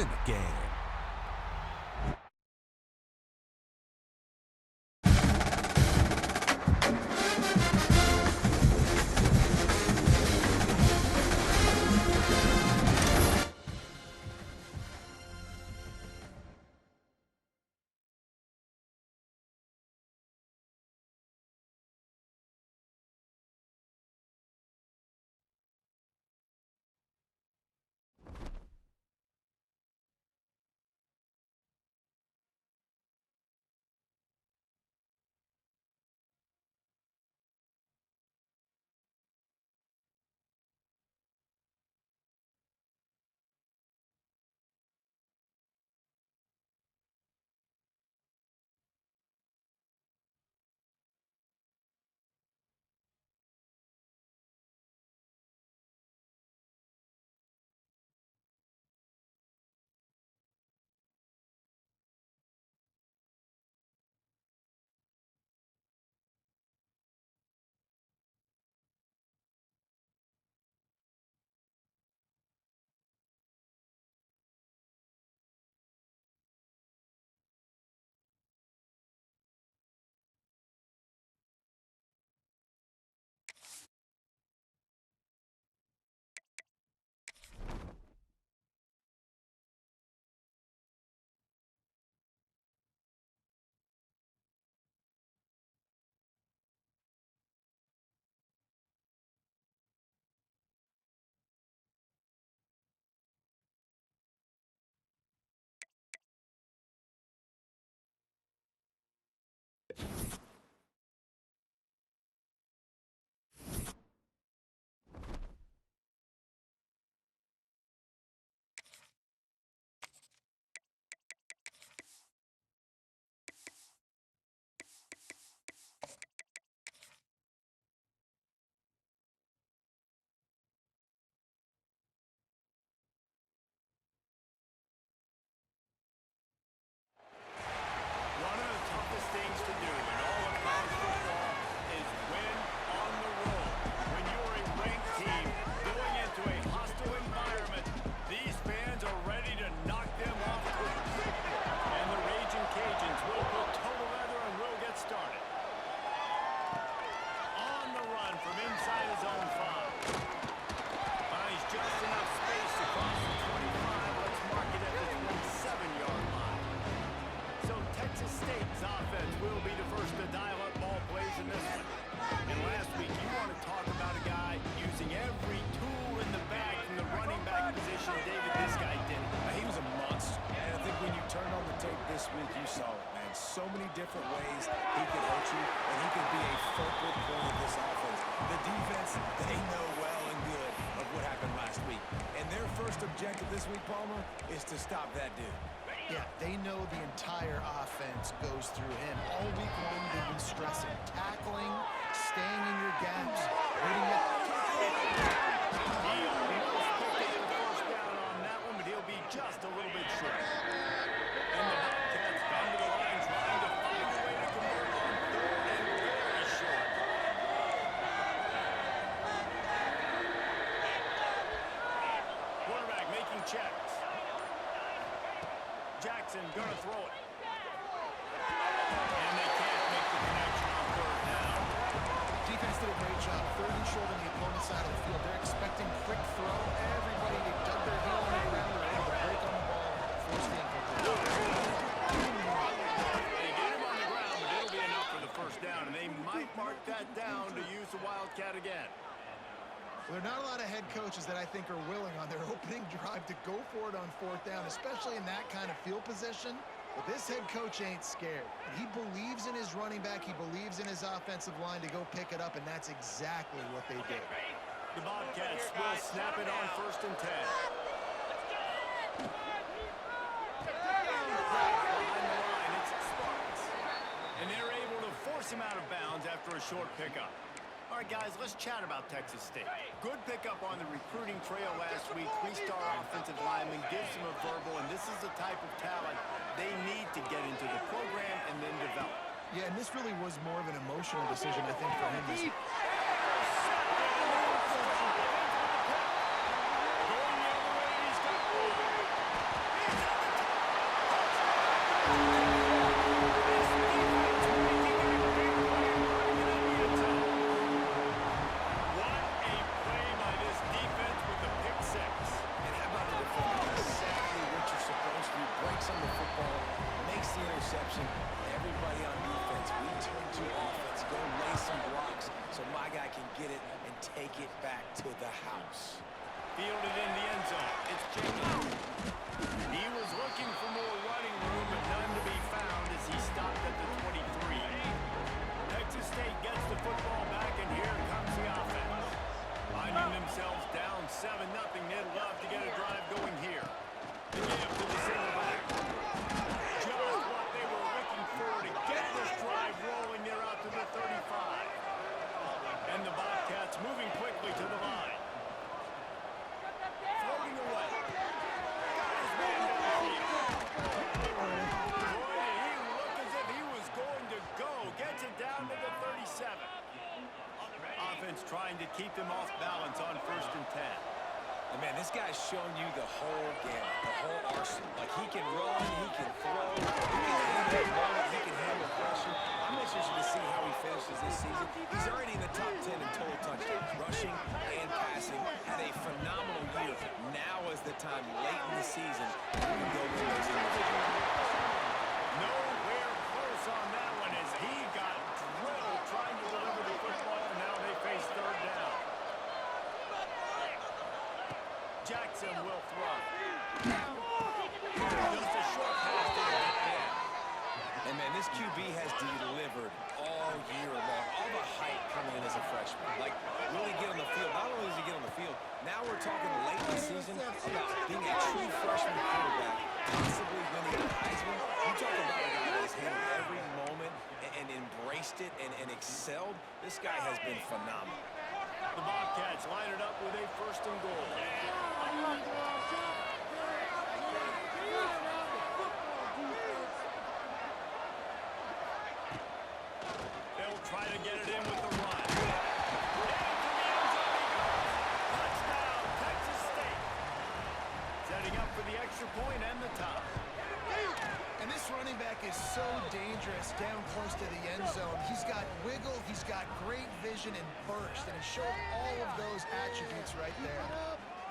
in the game. So many different ways he can hurt you, and he can be a focal point of this offense. The defense, they know well and good of what happened last week. And their first objective this week, Palmer, is to stop that dude. Yeah, they know the entire offense goes through him. All week long, they've been stressing. Tackling, staying in your gaps, hitting it. He almost picked up the first down on that one, but he'll be just a little bit short. And the Bobcats come to the line trying to find a way to convert on third and very short. Quarterback making checks. Jackson gonna throw it. And they can't make the connection on third down. Defense did a great job. Third and short on the opponent's side of the field. They're expecting quick throw. Everybody, they dug their heel on the ground. They're able to break on the ball, force the incompletion. They get him on the ground, but it'll be enough for the first down, and they might mark that down to use the Wildcat again. Well, there are not a lot of head coaches that I think are willing on their opening drive to go for it on fourth down, especially in that kind of field position. But this head coach ain't scared. He believes in his running back. He believes in his offensive line to go pick it up, and that's exactly what they did. The Bobcats will snap it on 1st and 10. Behind the line, it's Sparks. And they're able to force him out of bounds after a short pickup. All right, guys, let's chat about Texas State. Good pickup on the recruiting trail last week. 3-star offensive lineman gives them a verbal, and this is the type of talent they need to get into the program and then develop. Yeah, and this really was more of an emotional decision, I think, for him. Going the other way, he's got one. it back to the house. Fielded in the end zone. It's Jacob. He was looking for more running room, but none to be found as he stopped at the 23. Texas State gets the football back, and here comes the offense. Finding themselves down 7-0, they'd love to get a drive going here. The give to the center back. Just what they were looking for to get this drive rolling. They're out to the 35. And the Bobcats moving quickly to the line. Floating away. Got his man downfield. Boy, did he look as if he was going to go. Gets it down to the 37. Offense trying to keep them off balance on 1st and 10. And man, this guy's shown you the whole gamut, the whole arsenal. Like, he can run, he can throw, he can handle the ball, he can handle pressure. I'm interested to see how he finishes this season. He's already in the top 10 in total touchdowns, rushing and passing. Had a phenomenal year. Now is the time, late in the season, he can go win those individual awards. Nowhere close on that one as he got drilled trying to deliver the football, and now they face 3rd down. Jackson will throw. Just a short pass to the end. And man, this QB has delivered all year long. All the hype coming in as a freshman. Like, really get on the field. Not only does he get on the field, now we're talking late in the season about being a true freshman quarterback, possibly winning the Heisman. You talk about a guy that has handled every moment and embraced it and excelled. This guy has been phenomenal. The Bobcats line it up with a 1st and goal. They'll try to get it in with the run. Touchdown, Texas State. Setting up for the extra point and the tie. And this running back is so dangerous down close to the end zone. He's got wiggle, he's got great vision and burst, and he showed all of those attributes right there.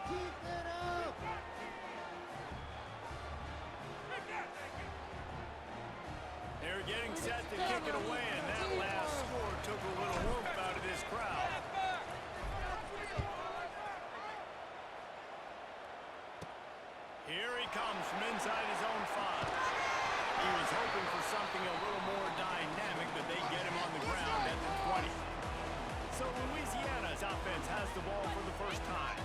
Keep it up! They're getting set to kick it away, and that last score took a little oomph out of this crowd. Here he comes from inside his own 5. He was hoping for something a little more dynamic, but they get him on the ground at the 20. So Louisiana's offense has the ball for the first time.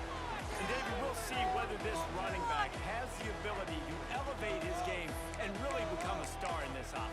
And David, we'll see whether this running back has the ability to elevate his game and really become a star in this offense.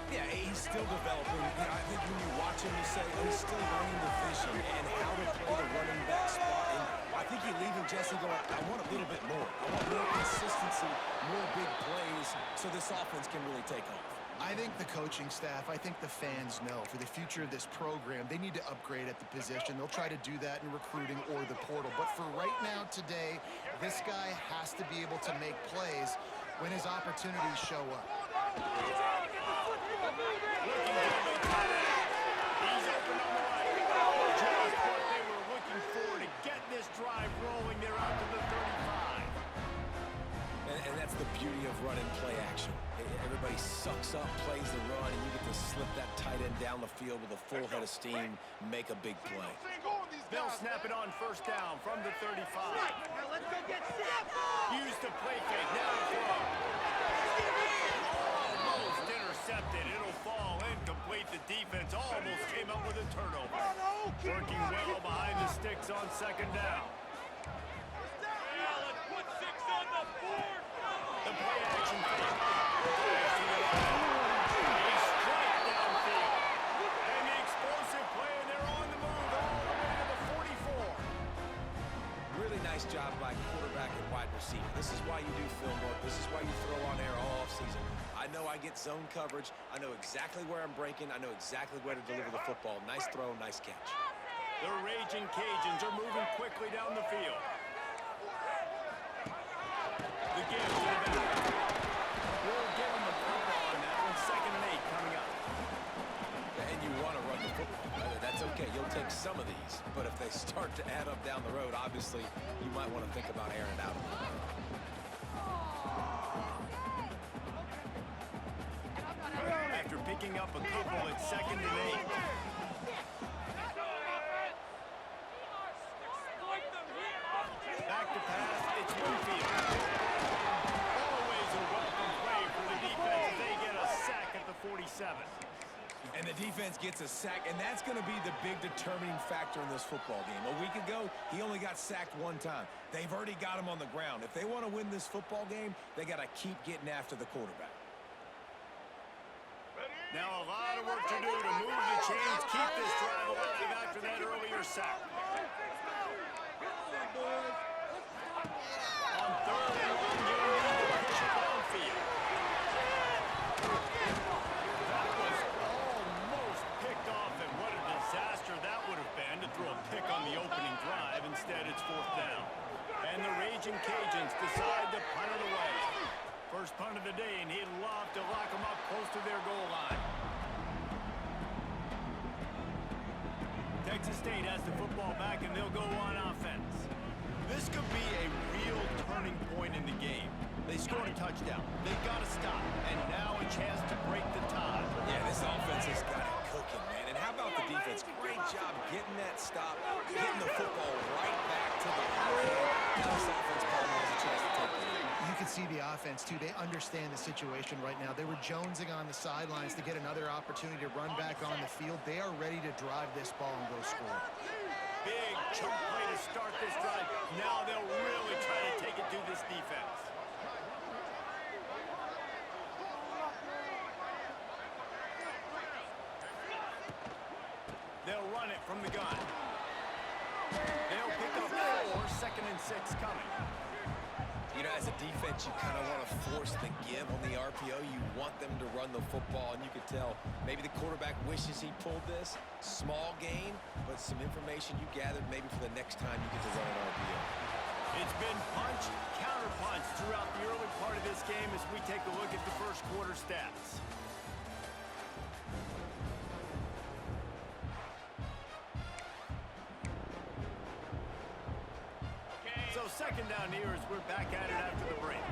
Yeah, he's still developing. I think when you watch him, you say, oh, he's still learning the vision and how to play the running back spot. And I think you're leaving Jesse going, I want a little bit more. I want more consistency, more big plays, so this offense can really take off. I think the coaching staff, I think the fans know for the future of this program, they need to upgrade at the position. They'll try to do that in recruiting or the portal. But for right now, today, this guy has to be able to make plays when his opportunities show up. He's open on the right. Just what they were looking for to get this drive rolling. They're out to the 35. And that's the beauty of running play action. Everybody sucks up, plays the run, and you get to slip that tight end down the field with a full head of steam, make a big play. They'll snap it on 1st down from the 35. Now let's go get set! Use the play fake. Now the throw. Almost intercepted. It'll fall incomplete. The defense almost came up with a turnover. Working well behind the sticks on 2nd down. The play action fake. He's straight downfield. And the explosive play, and they're on the move all the way to the 44. Really nice job by quarterback and wide receiver. This is why you do film work. This is why you throw on air all offseason. I know I get zone coverage. I know exactly where I'm breaking. I know exactly where to deliver the football. Nice throw, nice catch. The Raging Cajuns are moving quickly down the field. The give to the back. We'll give him a couple on that one. 2nd and 8 coming up. And you want to run the football. That's okay. You'll take some of these. But if they start to add up down the road, obviously, you might want to think about airing it out a little bit. After picking up a couple, it's 2nd and 8. defense gets a sack, and that's going to be the big determining factor in this football game. A week ago, he only got sacked one time. They've already got him on the ground. If they want to win this football game, they got to keep getting after the quarterback. Now a lot of work to do to move the chains, keep this drive alive after that earlier sack. On 3rd and 1, you need to push it downfield. That was almost picked off, and what a disaster that would have been to throw a pick on the opening drive. Instead, it's 4th down. And the Raging Cajuns decide to punt it away. First punt of the day, and he'd love to lock them up close to their goal line. Texas State has the football back, and they'll go on offense. This could be a real turning point in the game. They scored a touchdown. They've got to stop, and now a chance to break the tie. Yeah, this offense has got it cooking, man. And how about the defense? Great job getting that stop, getting the football right back to the line. Now this offense probably has a chance to take the lead. You can see the offense, too. They understand the situation right now. They were jonesing on the sidelines to get another opportunity to run back on the field. They are ready to drive this ball and go score. Big chunk play to start this drive. Now they'll really try to take it to this defense. They'll run it from the gun. They'll pick up 4, 2nd and 6 coming. You know, as a defense, you kind of want to force the give on the RPO. You want them to run the football, and you could tell maybe the quarterback wishes he pulled this. Small gain, but some information you gathered maybe for the next time you get to run an RPO. It's been punch, counter punch throughout the early part of this game as we take a look at the first quarter stats. So 2nd down here as we're back at it after the break.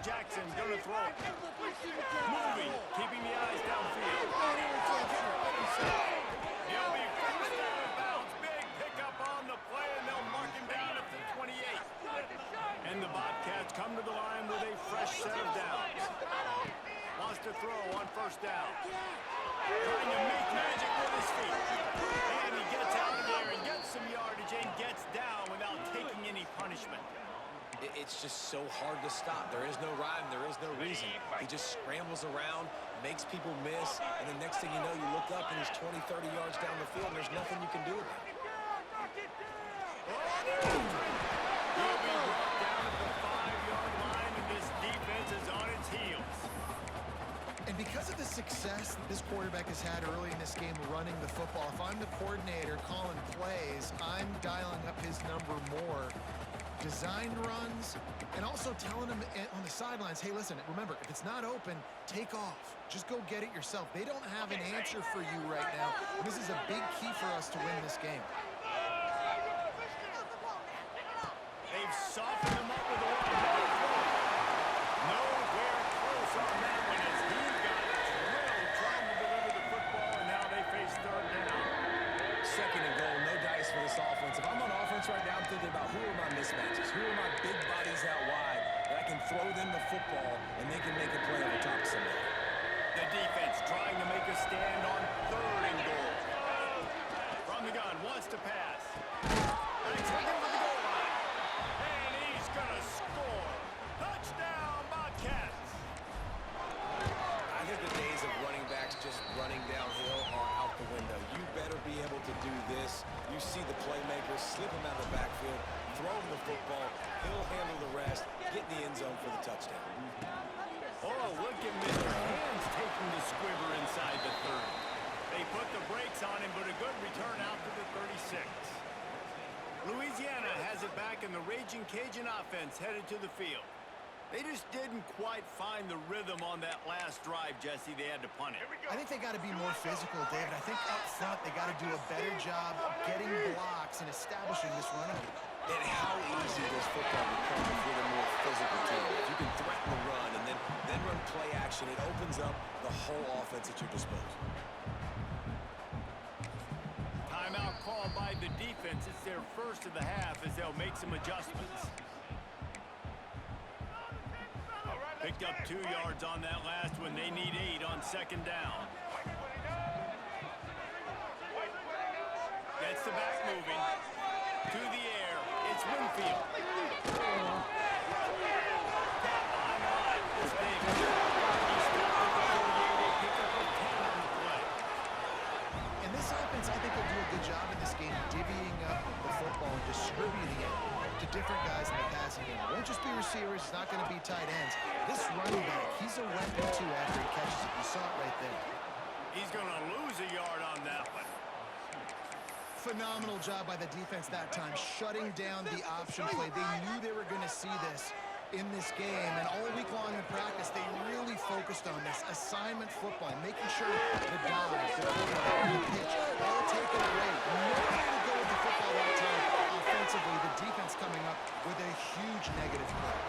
Jackson gonna throw. Moving, keeping the eyes downfield. He'll be first out of bounds. Big pickup on the play, and they'll mark him down at the 28. And the Bobcats come to the line with a fresh set of downs. Wants to throw on 1st down. Trying to make magic with his feet. And he gets out of there and gets some yardage and gets down without taking any punishment. It's just so hard to stop. There is no rhyme. There is no reason. He just scrambles around, makes people miss, and the next thing you know, you look up and he's 20, 30 yards down the field, and there's nothing you can do about it. He'll be brought down at the 5-yard line, and this defense is on its heels. And because of the success that this quarterback has had early in this game running the football, if I'm the coordinator calling plays, I'm dialing up his number more. Designed runs, and also telling him on the sidelines, hey, listen, remember, if it's not open, take off. Just go get it yourself. They don't have an answer for you right now. And this is a big key for us to win this game. They've softened him up with a run. Nowhere close on that one as he got drilled trying to deliver the football, and now they face 3rd down. 2nd and goal, no dice for this offense. If I'm on offense right now, I'm thinking about who are my mismatches, who are my big bodies out wide that I can throw them the football and they can make a play over top of somebody. The defense trying to make a stand on 3rd and goal. From the gun, wants to pass. That's looking for the goal line. And he's going to score. Touchdown, Bobcats. I think the days of running backs just running downhill are out the window. You better be able to do this. You see the playmaker, slip him out of the backfield, throw him the football, he'll handle the rest, get in the end zone for the touchdown. Oh, look at Mr. Hands taking the squibber inside the 30. They put the brakes on him, but a good return out to the 36. Louisiana has it back, and the Raging Cajun offense headed to the field. They just didn't quite find the rhythm on that last drive, Jesse. They had to punt it. I think they got to be more physical, David. I think up front they got to do a better job getting blocks and establishing this running game. And how easy does football become if you're a more physical team? If you can threaten the run and then run play action, it opens up the whole offense at your disposal. Timeout called by the defense. It's their first of the half as they'll make some adjustments. Picked up 2 yards on that last one. They need 8 on second down. Gets the back moving. To the air. It's Winfield. Caught behind the line. It's Davis. He stopped at the 48. They pick up a 10 on the play. And this offense, I think, will do a good job in this game divvying up the football and distributing it to different guys in the passing game. It won't just be receivers. It's not going to be tight ends. This running back, he's a weapon, too, after he catches it. You saw it right there. He's going to lose a yard on that one. Phenomenal job by the defense that time, shutting down the option play. They knew they were going to see this in this game, and all week long in practice, they really focused on this assignment football, making sure the dive, the quarterback, the pitch, all taken away. Nobody to go with the football that time offensively. The defense coming up with a huge negative play.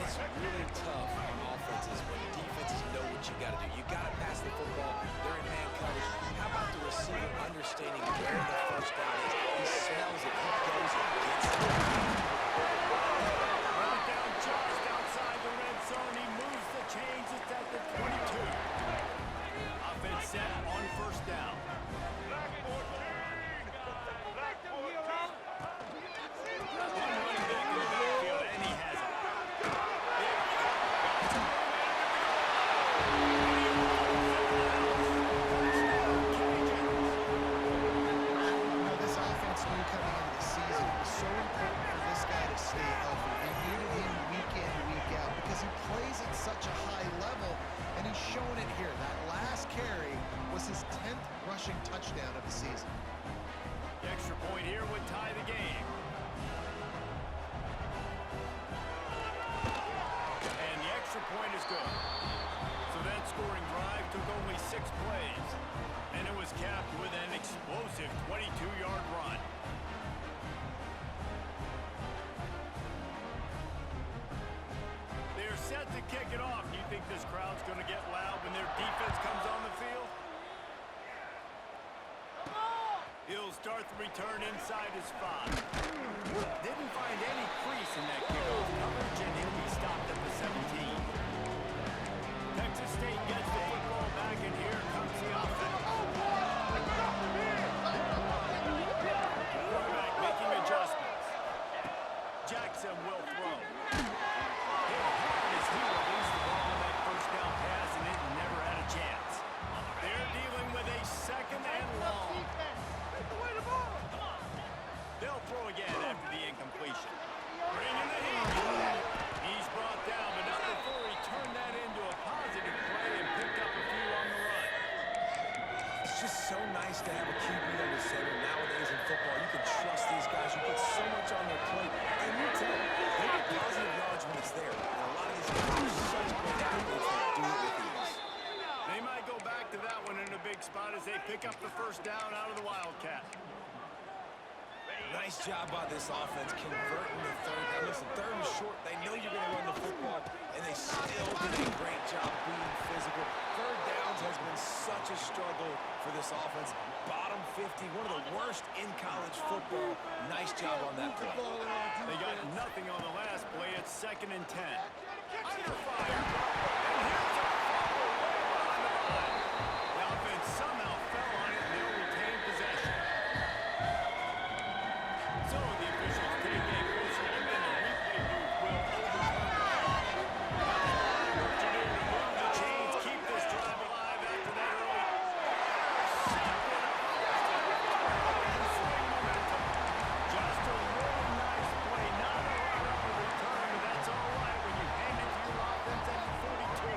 It's really tough on offenses when defenses know what you got to do. You got to pass the football. They're in man coverage. How about the receiver understanding where the first down is? He smells it. He goes and gets it. Brought down just outside the red zone. He moves the chains. It's at the 22. Offense set on first down. Such a high level, and he's showing it here. That last carry was his 10th rushing touchdown of the season. The extra point here would tie the game. And the extra point is good. So that scoring drive took only 6 plays, and it was capped with an explosive 22-yard run. Set to kick it off. Do you think this crowd's going to get loud when their defense comes on the field? He'll start the return inside his 5. Didn't find any crease in that kickoff coverage, and he'll be stopped at the 17. Texas State gets the football back, and here comes the offense. Quarterback making adjustments. Jackson will throw. He released the ball on that first down pass, and it never had a chance. They're dealing with a second and long. They'll throw again after the incompletion. Bringing the heat. He's brought down, but not before he turned that into a positive play and picked up a few on the run. It's just so nice to have a QB under center nowadays in football. You can trust these guys. You put so much on their plate, and you tell them they get positive yards when it's there. They might go back to that one in a big spot as they pick up the first down out of the Wildcat. Nice job by this offense converting the third down. Listen, third and short, they know you're going to run the football, and they still did a great job being physical. Third downs has been such a struggle for this offense. Bottom 50, one of the worst in college football. Nice job on that play. They got nothing on the last play. It's 2nd and 10. Under fire. And here's a fumble on the line. The offense somehow fell on it, and they'll retain possession. So the officials take a closer look, and the replay booth will overturn the call. What you do to move the chains, keep this drive alive after that early. And swing momentum. Just a really nice play, not a lot of a return, but that's all right when you hand it to your offense at the 42.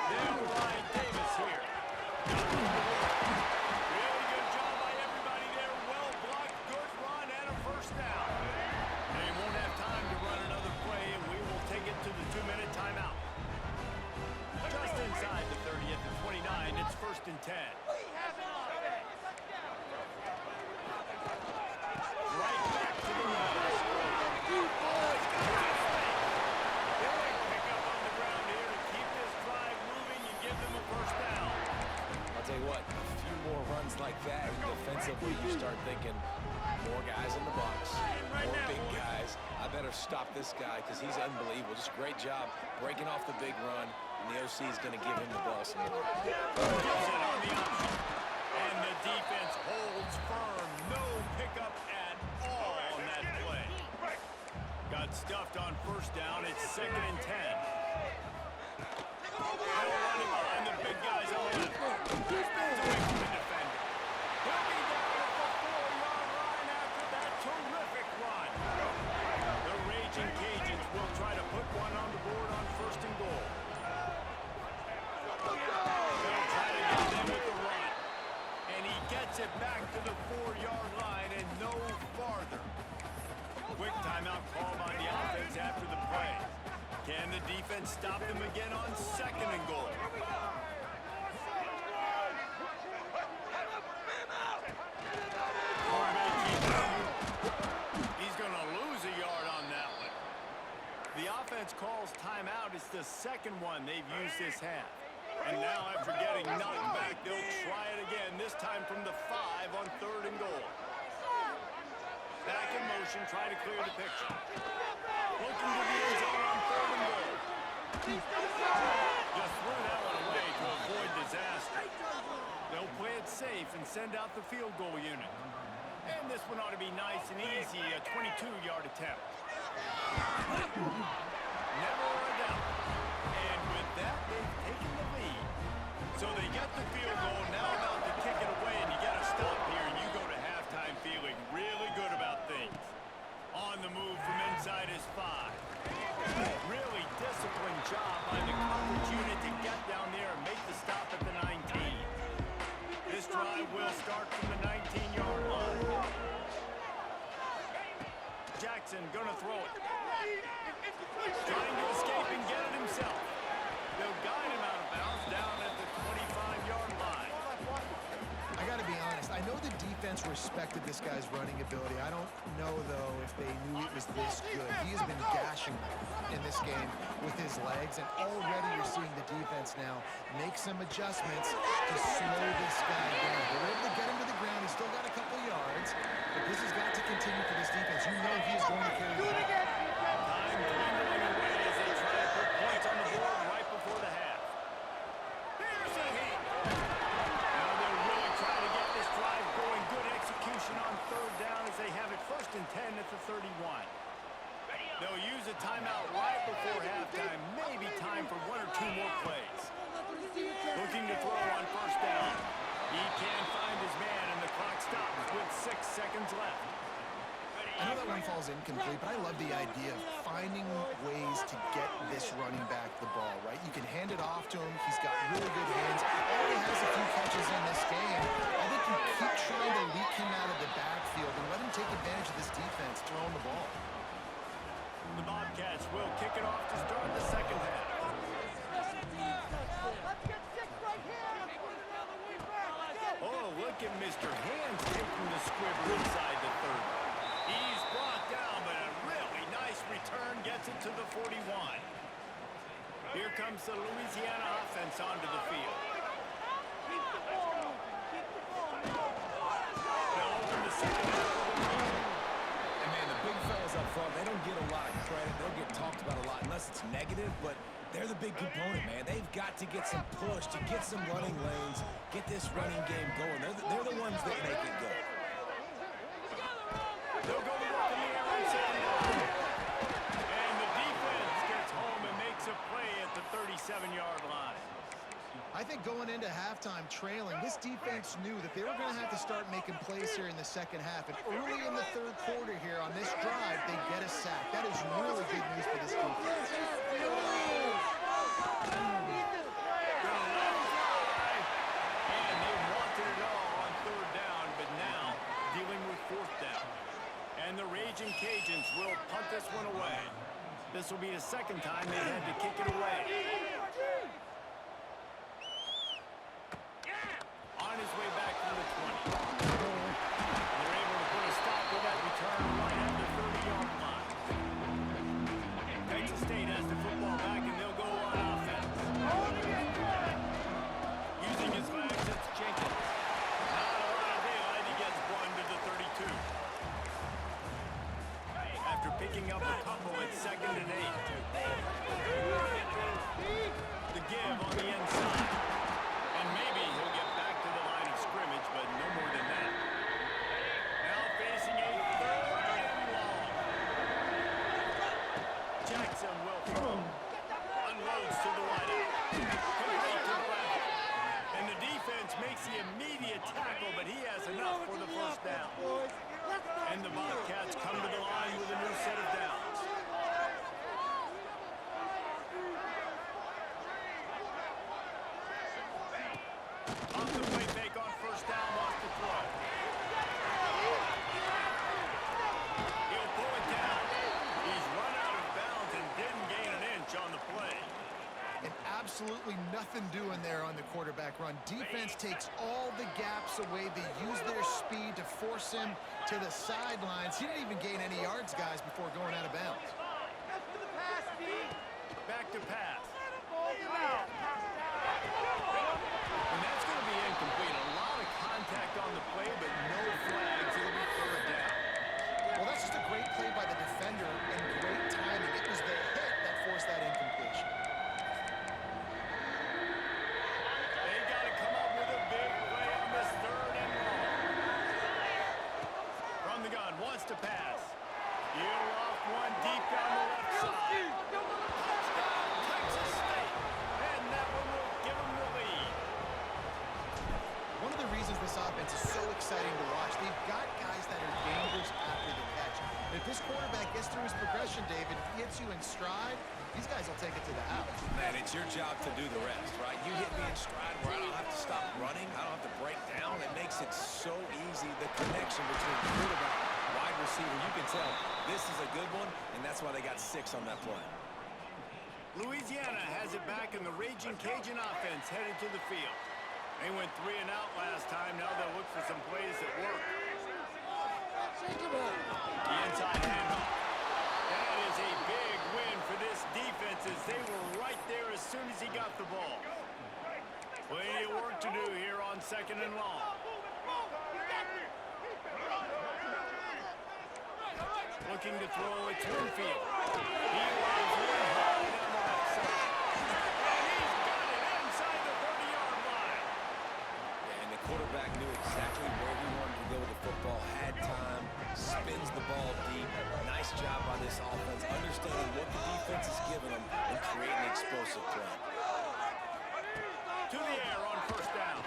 They'll ride Davis here. Really good job by everybody there. Well blocked, good run, and a first down. They won't have time to run another play, and we will take it to the 2-minute timeout. Just inside the 30 at the 29, it's 1st and 10. Right back to the line. They'll pick up on the ground here to keep this drive moving and give them a first down. I'll tell you what, a few more runs like that, and defensively you start thinking, More guys in the box, more big guys. I better stop this guy because he's unbelievable. Just a great job breaking off the big run, and the OC is going to give him the ball some more. Gives it on the option. And the defense holds firm. No pickup at all on that play. Got stuffed on first down. It's 2nd and 10. Now running behind the big guys on the left. Spins away from the defender. He'll be down at the 4-yard line after that terrific run. The Raging Cajuns will try to put one on the board on 1st and goal. They'll try to get them with the run. And he gets it back to the 4-yard line and no farther. Quick timeout called by the offense after the play. Can the defense stop them again on 2nd and goal? He's going to lose a yard on that one. The offense calls timeout. It's the 2nd one they've used this half. And now after getting knocked back, they'll try it again, this time from the 5 on 3rd and goal. Back in motion, try to clear the picture. Looking to the end zone on 3rd and goal. Just threw that one away to avoid disaster. They'll play it safe and send out the field goal unit. And this one ought to be nice and easy, a 22-yard attempt. Never a doubt. And with that, they've taken the lead. So they get the field goal, now about to kick it away, and you got to stop here, and you go to halftime feeling really good about things. On the move from inside his 5. Really disciplined job by the coverage unit to get down there and make the stop at the 19. This drive will start from the 19-yard line. Jackson gonna throw it. Trying to escape and get it himself. They'll guide him out of bounds down at the 25-yard line. I got to be honest. I know the defense respected this guy's running ability. I don't know, though, if they knew it was this good. He has been gashing in this game with his legs, and already you're seeing the defense now make some adjustments to slow this guy down. They were able to get him to the ground. He's still got a couple yards, but this has got to continue for this defense. You know he is going to carry the ball. Time dwindling away as they try to put points on the board right before the half. Here's a hit. Now they're really trying to get this drive going. Good execution on 3rd down as they have it 1st and 10 at the 31. They'll use a timeout right before halftime. Maybe time for 1 or 2 more plays. Looking to throw on 1st down. He can't find his man, and the clock stops with 6 seconds left. I know that one falls incomplete, but I love the idea of finding ways to get this running back the ball, right? You can hand it off to him. He's got really good hands. Already has a few catches in this game. I think you keep trying to leak him out of the backfield and let him take advantage of this defense throwing the ball. The Bobcats will kick it off to start the 2nd half. Oh, look at Mr. Hands taking the squibber inside the 30. He's brought down, but a really nice return gets it to the 41. Here comes the Louisiana offense onto the field. Now open the 2nd half. And man, the big fellas up front, they don't get a lot of credit. They'll get talked about a lot unless it's negative, but they're the big component, man. They've got to get some push, to get some running lanes, get this running game going. They're the ones that make it go. They'll go to work in the air on 2nd down. And the defense gets home and makes a play at the 37-yard line. I think going into halftime trailing, this defense knew that they were going to have to start making plays here in the 2nd half. And early in the 3rd quarter here on this drive, they get a sack. That is really good news for this defense. And they wanted it all on 3rd down, but now dealing with 4th down. And the Raging Cajuns will punt this one away. This will be the 2nd time they had to kick it away. On his way back from the 20. They're able to put a stop to that return right at the 30-yard line. Texas State has the football back, and they'll go on offense. Using his legs, it's Jenkins. Not a lot of daylight. He gets one to the 32. makes the immediate tackle, but he has enough for the first down. And the Bobcats come to the line with a new set of downs. Off the play fake on first down, lost the throw. He'll pull it down. He's run out of bounds and didn't gain an inch on the play. And absolutely nothing doing there on the quarterback run. Defense takes all the gaps away. They use their speed to force him to the sidelines. He didn't even gain any yards, guys, before going out of bounds. Back to pass. And that's going to be incomplete. A lot of contact on the play, but no flags. It'll be third down. Well, that's just a great play by the defender and great timing. It was the hit that forced that incompletion. They got to come up with a big play on this third and long. From the gun, wants to pass. He'll off one deep down the left side. Touchdown, Texas State. And that one will give them the lead. One of the reasons this offense is so exciting to watch, they've got guys that are dangerous after the catch. And if this quarterback gets through his progression, David, if he hits you in stride, these guys will take it to the house. Man, it's your job to do the rest, right? You hit me in stride where I don't have to stop running. I don't have to break down. It makes it so easy. The connection between quarterback, wide receiver, you can tell this is a good one, and that's why they got 6 on that play. Louisiana has it back in the Raging Cajun offense headed to the field. They went 3 and out last time. Now they'll look for some plays that work. The inside handoff. That is a big win for this defense as they were right there as soon as he got the ball. Plenty of work to do here on second and long. Looking to throw, it's Winfield. He runs one high down the left side. And he's got it inside the 30-yard line. And the quarterback knew exactly where he wanted to go with the football, had time, spins the ball deep. Nice job by this offense, understanding what the defense is giving them and creating explosive play. To the air on first down.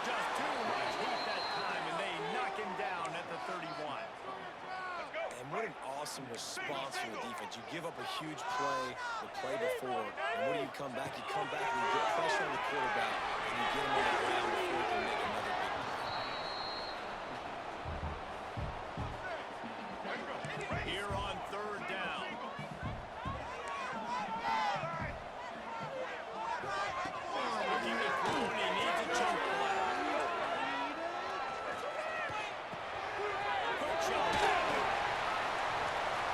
Just too much heat that time, and they knock him down at the 31. And what an awesome response from the defense. You give up a huge play the play before, and when you come back? You come back and you get pressure on the quarterback, and you get him on the ground before he can make another big play. Here on third down. Looking to throw, and he needs a chunk play. Good shot.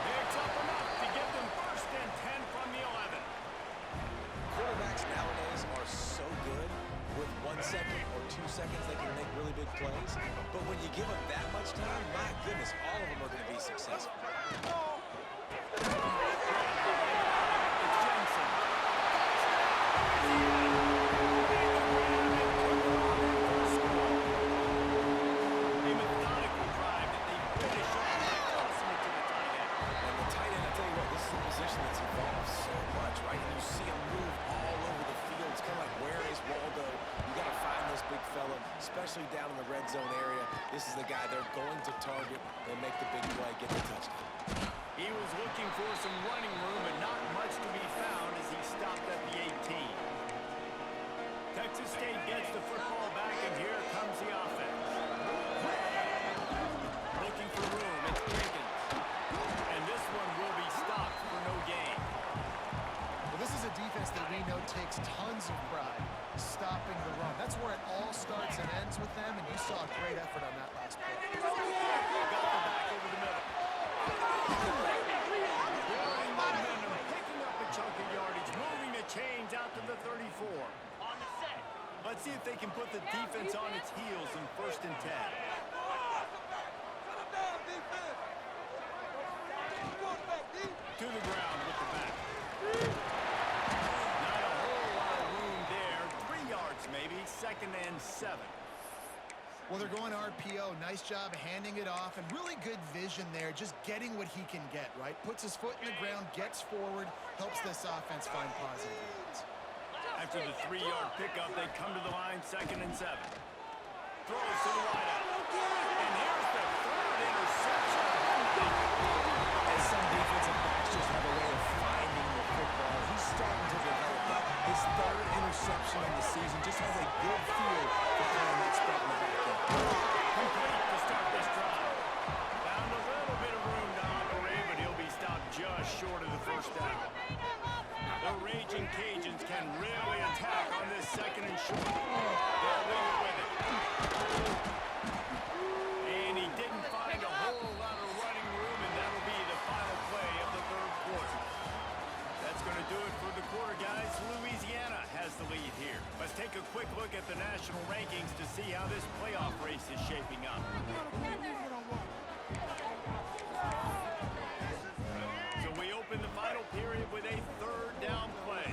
Picks up enough to give them first and 10 from the 11. Quarterbacks nowadays are so good. With 1 second or 2 seconds, they can make really big plays. But when you give them that much time, my goodness, all of them are going to be successful. It's Jensen. A methodical drive that they finish off by tossing it to the tight end. And the tight end, I tell you what, this is a position that's evolved so much, right? And you see him move all over the field. It's kind of like, where is Waldo? You got to find this big fella, especially down in the red zone area. This is the guy they're going to target and make the big play, get the touchdown. He was looking for some running room, but not much to be found as he stopped at the 18. Texas State gets the football back, and here comes the offense. Looking for room, it's Jenkins. And this one will be stopped for no gain. Well, this is a defense that we know takes tons of pride stopping the run. That's where it all starts and ends with them, and you saw a great effort on that last play. Got the back over the middle. Building momentum, picking up a chunk of yardage, moving the chains out to the 34. Let's see if they can put the defense on its heels in first and 10. To the ground with the back. Not a whole lot of room there. 3 yards maybe, second and 7. Well, they're going RPO. Nice job handing it off, and really good vision there, just getting what he can get, right? Puts his foot in the ground, gets forward, helps this offense find positive yards. After the 3-yard pickup, they come to the line, 2nd and 7. Throws to the wideout. And here's the 3rd interception. And some defensive backs just have a way of finding the football. He's starting to develop that. His 3rd interception in the season just has a good feel for playing that spot in the back end. Complete to start this drive. Found a little bit of room to operate, but he'll be stopped just short of the 1st down. The Raging Cajuns can really attack on this 2nd and short. They'll leave it with it. And he didn't find a whole lot of running room, and that'll be the final play of the 3rd quarter. That's going to do it for the quarter, guys. Louisiana has the lead here. Let's take a quick look at the national rankings to see how this playoff race is shaping up. So we open the final period with a 3rd down play.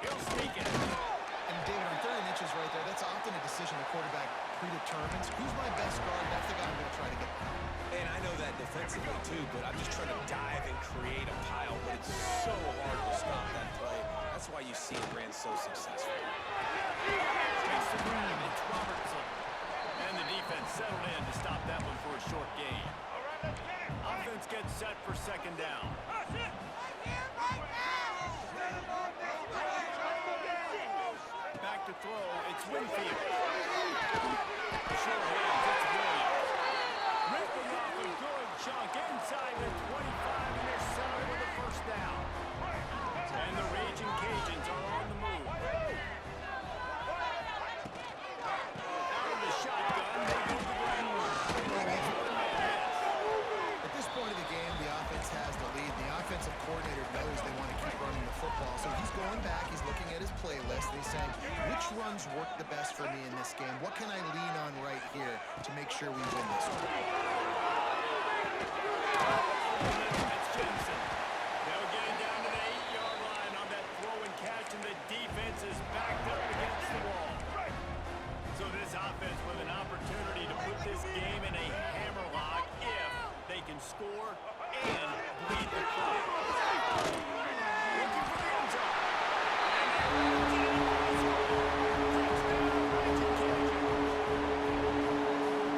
He'll sneak it. And David, on 3rd and inches right there, that's often a decision the quarterback predetermines. Who's my best guard? That's the guy I'm going to try to get. And I know that defensively too, but I'm just trying to dive and create a pile, but it's so hard to stop that play. That's why you see it ran so successful. Takes the grab, it's Robertson. And the defense settled in to stop that one for a short gain. Offense gets set for 2nd down. Back to throw, it's Winfield. Short hands, it's Williams. Ripping off a good chunk inside the 25, and they're settled with a 1st down. And the Raging Cajuns are on the move. Out of the shotgun, they go to the ground. At this point of the game, the offense has the lead. The offensive coordinator knows they want to keep running the football. So he's going back, he's looking at his playlist, and he's saying, which runs work the best for me in this game? What can I lean on right here to make sure we win this one? That's Jensen. They'll get it down to the 8-yard line on that throw and catch, and the defense is backed up against the wall. So this offense with an opportunity to put this game in a hammerlock if they can score and bleed the clock. Looking for the end zone.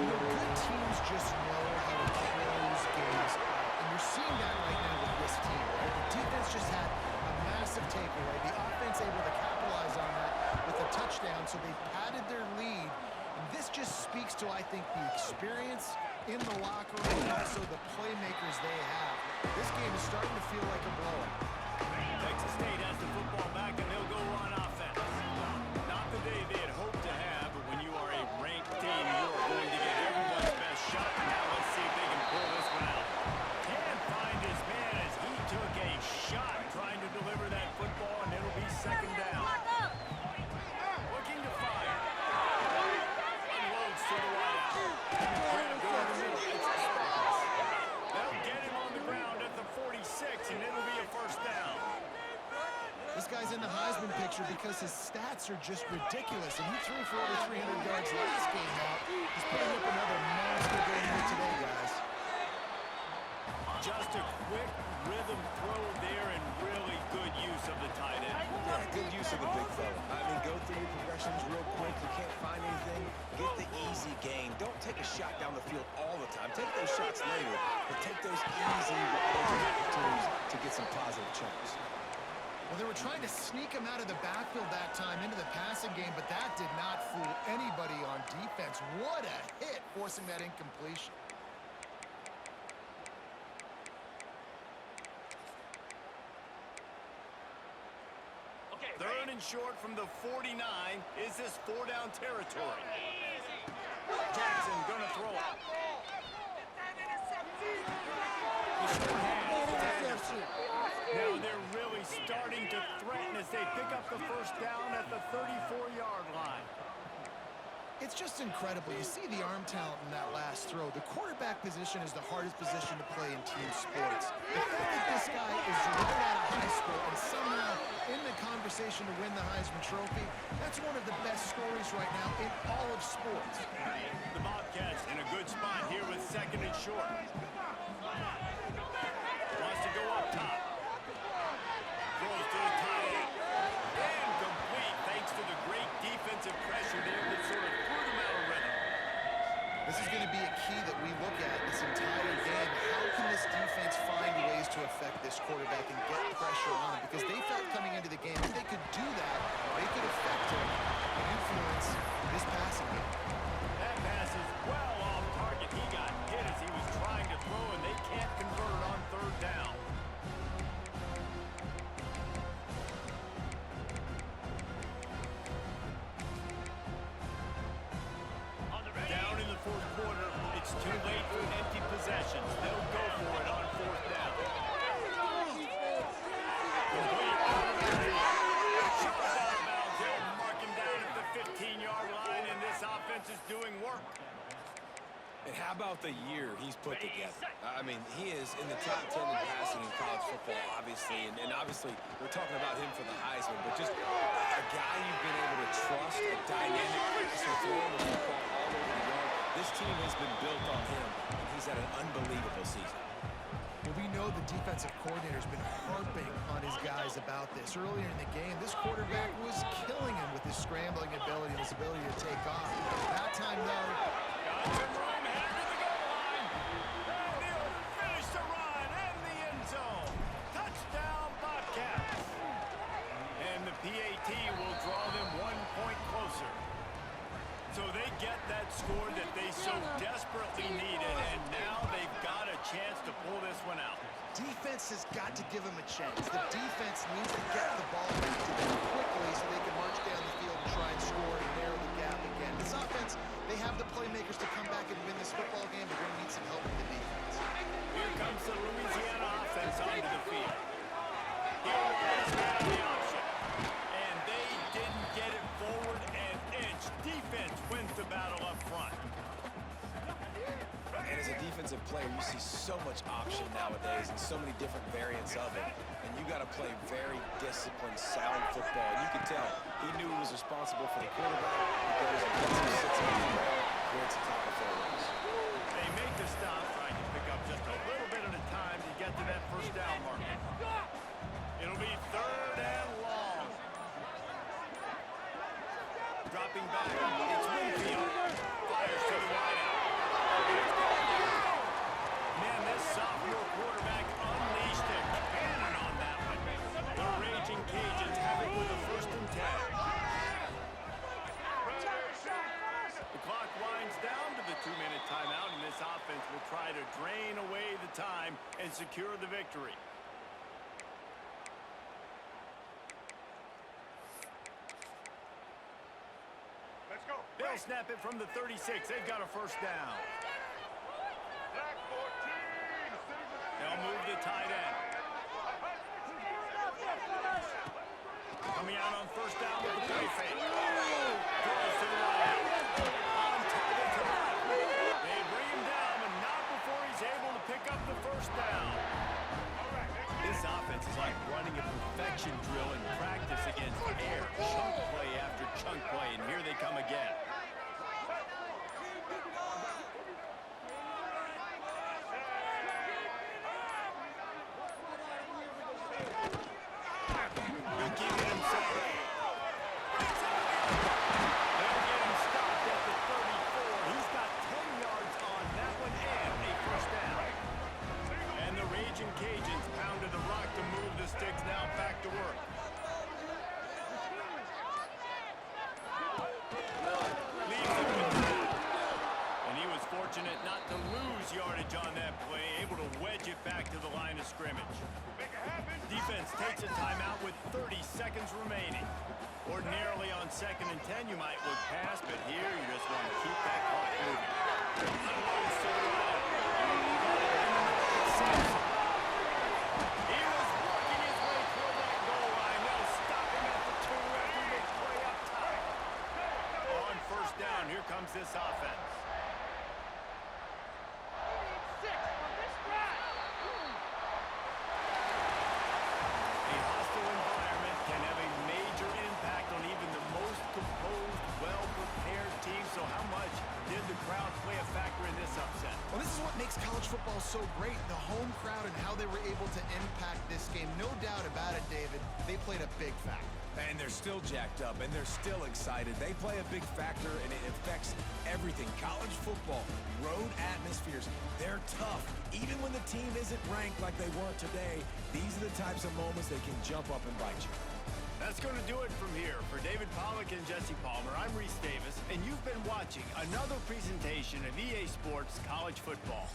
Good teams just know how to close games out. And you're seeing that right now with this team, right? The defense just had a massive takeaway. The offense able to capitalize on that with a touchdown, so they padded their lead. And this just speaks to, I think, the experience in the locker room and also the playmakers they have. This game is starting to feel like a blowout. Texas State has the football back, and they'll go on offense. Not the day they had hoped to have, but when you are a ranked team, you are going to get everyone's best shot. Now let's see if they can pull this one out. Can't find his man as he took a shot trying to deliver that football, and it'll be 2nd down. Looking to fire. Unloads to the right. Grab going to the middle. It's the Spartans. They'll get him on the ground at the 46, and it'll be a 1st down. This guy's in the Heisman picture because his stats are just ridiculous, and he threw for over 300 yards last game out. He's putting up another monster game here today, guys. Just a quick rhythm throw there and really good use of the tight end. Yeah, good use of the big fella. I mean, go through your progressions real quick. You can't find anything. Get the easy gain. Don't take a shot down the field all the time. Take those shots later, but take those easy opportunities to get some positive chunks. Well, they were trying to sneak him out of the backfield that time into the passing game, but that did not fool anybody on defense. What a hit, forcing that incompletion. Third and short from the 49. Is this 4-down territory? Jackson gonna throw it. The short hands. Now they're really starting to threaten as they pick up the 1st down at the 34-yard line. It's just incredible. You see the arm talent in that last throw. The quarterback position is the hardest position to play in team sports. The fact that this guy is right out of high school and somehow in the conversation to win the Heisman Trophy, that's one of the best stories right now in all of sports. The Bobcats in a good spot here with 2nd and short. Wants to go up top. this quarterback and get pressure on him, because they felt coming into the game if they could do that, they could affect him and influence this passing game. That pass is well off target. He got hit as he was trying to throw, and they can't convert it on third down. Down in the fourth quarter, it's too late for empty possessions. They'll go for it on fourth down. Shot out of bounds. They'll mark him down at the 15-yard line, and this offense is doing work. And how about the year he's put together? I mean, he is in the top 10 in passing in college football, obviously. And obviously, we're talking about him for the Heisman, but just a guy you've been able to trust, a dynamic passer, throwing the football all over the yard. This team has been built on him, and he's had an unbelievable season. Well, we know the defensive coordinator's been harping on his guys about this. Earlier in the game, this quarterback was killing him with his scrambling ability and his ability to take off. That time, though, Got some room, headed to the goal line. And he'll finish the run in the end zone. Touchdown, Bobcats. And the PAT will draw them 1 point closer. So they get that score that they so desperately needed, and now they've got a chance to pull this one out. defense has got to give them a chance. The defense needs to get the ball back to them quickly so they can march down the field and try and score and narrow the gap again. This offense, they have the playmakers to come back and win this football game. They're going to need some help from the defense. Here comes the Louisiana offense onto the field. Here is the option. And they didn't get it forward an inch. Defense wins the battle up front. And as a defensive player, you see so much option nowadays and so many different variants of it. And you got to play very disciplined, sound football. And you can tell he knew he was responsible for the quarterback. He goes and puts him, sits him on the ball, creates a tackle for a loss. They make the stop, trying to pick up just a little bit at a time to get to that first down marker. It'll be third and long. Dropping back, it's Winfield. Fires to the wideout. Man, this sophomore quarterback unleashed a cannon on that one. The Raging Cajuns have it with a 1st and 10. The clock winds down to the 2-minute timeout, and this offense will try to drain away the time and secure the victory. Let's go. They'll snap it from the 36. They've got a 1st down. They'll move the tight end. Coming out on 1st down with the play fake. Throws to the right. On target to the left. They bring him down, but not before he's able to pick up the 1st down. This offense is like running a perfection drill in practice against air. Chunk play after chunk play, and here they come again. He'll keep it himself. They'll get him stopped at the 34. He's got 10 yards on that one and a 1st down. And the Raging Cajuns pounded the rock to move the sticks now back to work. Leaves him with that. And he was fortunate not to lose yardage on that play, able to wedge it back to the line of scrimmage. Defense takes a timeout with 30 seconds remaining. Ordinarily on 2nd and 10, you might look past, but here you just want to keep that clock moving. Unloads to the right. He was working his way toward that goal line. They'll stop him at the 2 after they play up top. On 1st down, here comes this offense. A hostile environment can have a major impact on even the most composed, well-prepared team. So how much did the crowd play a factor in this upset? Well, this is what makes college football so great, the home crowd and how they were able to impact this game. No doubt about it, David, they played a big factor. And they're still jacked up, and they're still excited. They play a big factor, and it affects everything. College football, road atmospheres, they're tough. Even when the team isn't ranked like they weren't today, these are the types of moments that can jump up and bite you. That's going to do it from here. For David Pollack and Jesse Palmer, I'm Reese Davis, and you've been watching another presentation of EA Sports College Football.